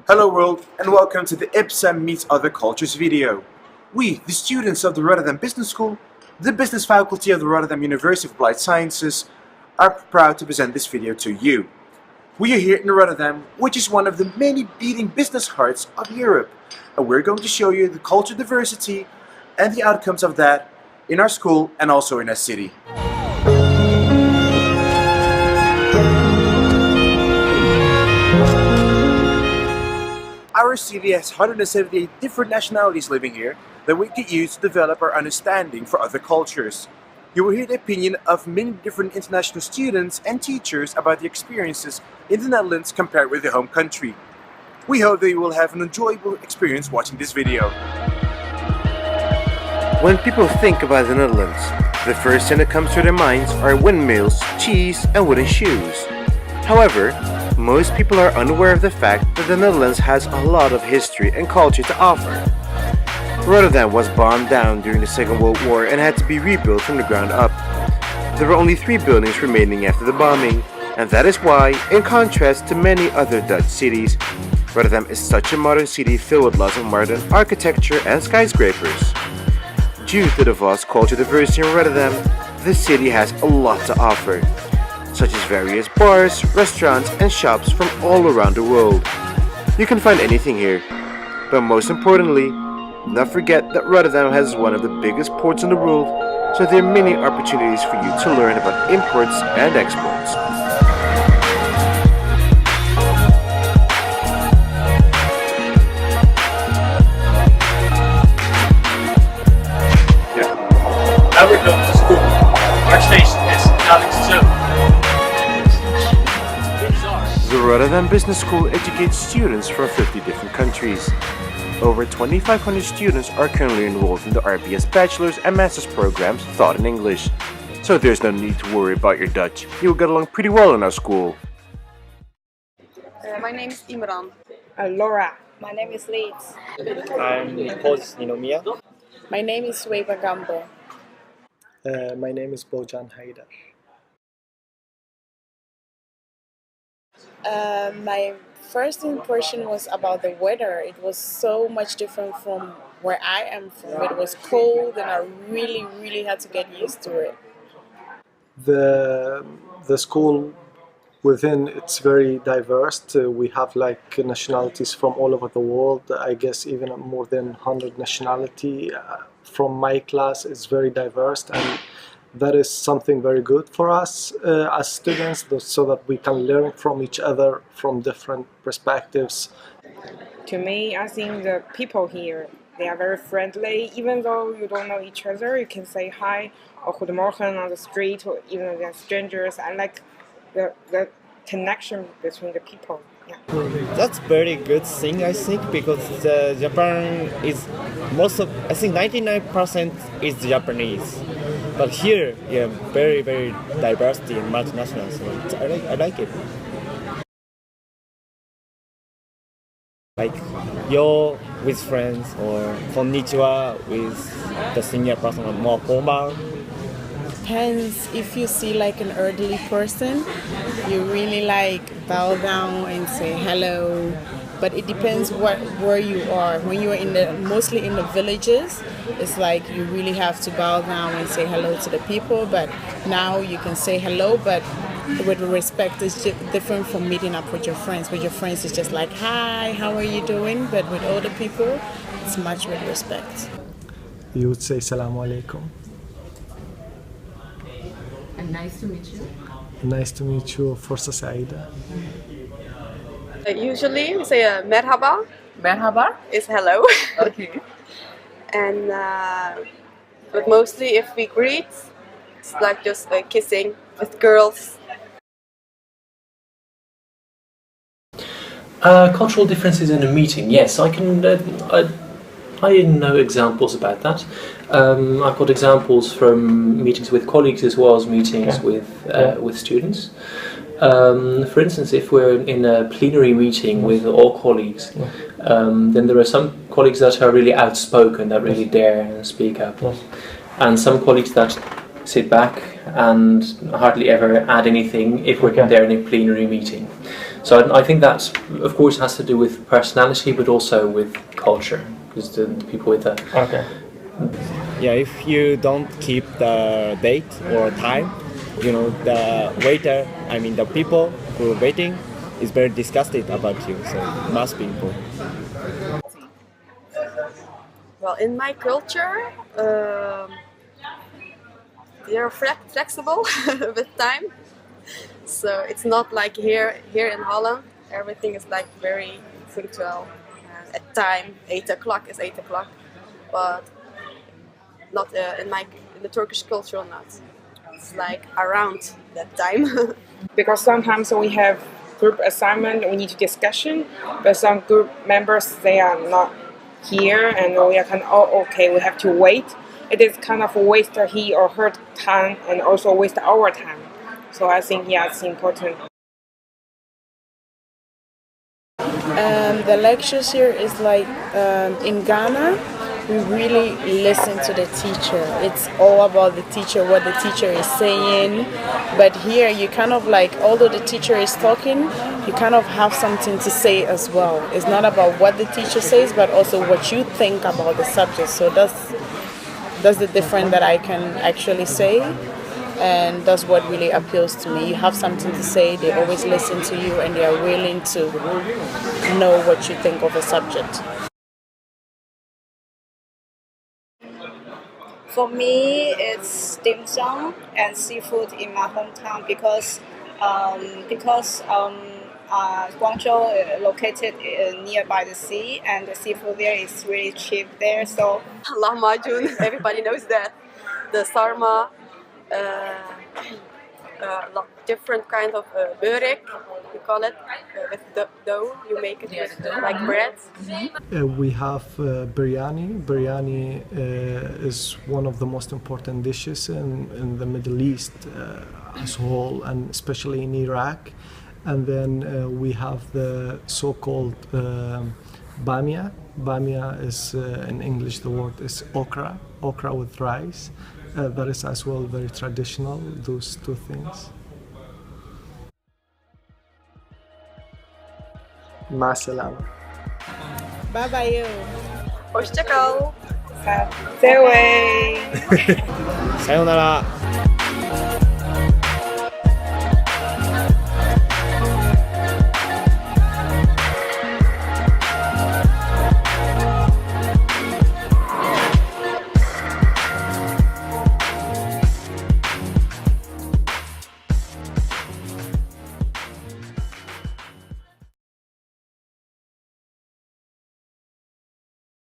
Hello world, and welcome to the IBSEN Meets Other Cultures video. We, the students of the Rotterdam Business School, the Business Faculty of the Rotterdam University of Applied Sciences, are proud to present this video to you. We are here in Rotterdam, which is one of the many beating business hearts of Europe, and we're going to show you the cultural diversity and the outcomes of that in our school and also in our city. Our city has 178 different nationalities living here that we could use to develop our understanding for other cultures. You will hear the opinion of many different international students and teachers about the experiences in the Netherlands compared with their home country. We hope that you will have an enjoyable experience watching this video. When people think about the Netherlands, the first thing that comes to their minds are windmills, cheese, and wooden shoes. However, most people are unaware of the fact that the Netherlands has a lot of history and culture to offer. Rotterdam was bombed down during the Second World War and had to be rebuilt from the ground up. There were only 3 buildings remaining after the bombing, and that is why, in contrast to many other Dutch cities, Rotterdam is such a modern city filled with lots of modern architecture and skyscrapers. Due to the vast cultural diversity in Rotterdam, the city has a lot to offer, such as various bars, restaurants, and shops from all around the world. You can find anything here, but most importantly, not forget that Rotterdam has one of the biggest ports in the world, so there are many opportunities for you to learn about imports and exports. Now we're going to school. Our station is Alex 2. The Rotterdam Business School educates students from 50 different countries. Over 2,500 students are currently enrolled in the RBS Bachelor's and Master's programs taught in English. So there's no need to worry about your Dutch. You'll get along pretty well in our school. My name is Imran. Laura. My name is Leeds. I'm Pos Ninomia. My name is Sueba Gambo. My name is Bojan Haidar. My first impression was about the weather. It was so much different from where I am from. It was cold and I really had to get used to it. The school within, it's very diverse. We have like nationalities from all over the world. I guess even more than 100 nationality. From my class, it's very diverse, and that is something very good for us as students, so that we can learn from each other from different perspectives. To me, I think the people here, they are very friendly. Even though you don't know each other, you can say hi or goedemorgen on the street, or even if they're strangers. I like the connection between the people. Yeah. That's very good thing, I think, because Japan is I think 99% is Japanese. But here, yeah, very diversity and multinational. So I like it. Like yo with friends, or konnichiwa with the senior person, or more formal. Depends. If you see like an elderly person, you really like bow down and say hello. But it depends where you are. When you are mostly in the villages, it's like you really have to bow down and say hello to the people. But now you can say hello, but with respect, it's different from meeting up with your friends. With your friends, it's just like, hi, how are you doing? But with older people, it's much with respect. You would say Assalamu alaikum. And nice to meet you. Nice to meet you. Forza Saida. Usually we say merhaba. Merhaba. Is hello. Okay. And but mostly if we greet, it's like just kissing with girls. Cultural differences in a meeting. Yes, I can. I know examples about that. I've got examples from meetings with colleagues as well as meetings with students. For instance, if we're in a plenary meeting with all colleagues, then there are some colleagues that are really outspoken, that really dare and speak up, and some colleagues that sit back and hardly ever add anything if we're there in a plenary meeting. So I think that, of course, has to do with personality, but also with culture, because the people with the... Okay. Yeah, if you don't keep the date or time, the waiter, the people who are waiting is very disgusted about you, so it must be important. Well, in my culture, they are flexible with time. So it's not like here in Holland, everything is like very punctual. At time, 8 o'clock is 8 o'clock, but not in the Turkish culture. Not. It's like around that time. Because sometimes we have group assignment, we need to discussion, but some group members, they are not here, and we are kind of, okay, we have to wait. It is kind of waste he or her time and also waste our time. So I think, yeah, it's important. The lectures here is like in Ghana, we really listen to the teacher. It's all about the teacher, what the teacher is saying. But here you kind of like, although the teacher is talking, you kind of have something to say as well. It's not about what the teacher says, but also what you think about the subject. So that's the difference that I can actually say. And that's what really appeals to me. You have something to say, they always listen to you, and they are willing to know what you think of a subject. For me, it's dim sum and seafood in my hometown because Guangzhou is located nearby the sea, and the seafood there is really cheap there. So lahmacun, everybody knows that. The sarma, different kind of börek, we call it, with dough. You make it with like bread. We have biryani. Biryani is one of the most important dishes in the Middle East as a whole, and especially in Iraq. And then we have the so-called bamia. Bamia is, in English, the word is okra with rice. That is as well very traditional, those two things. Ma salama. Bye bye. Hoşça kal. Sayonara.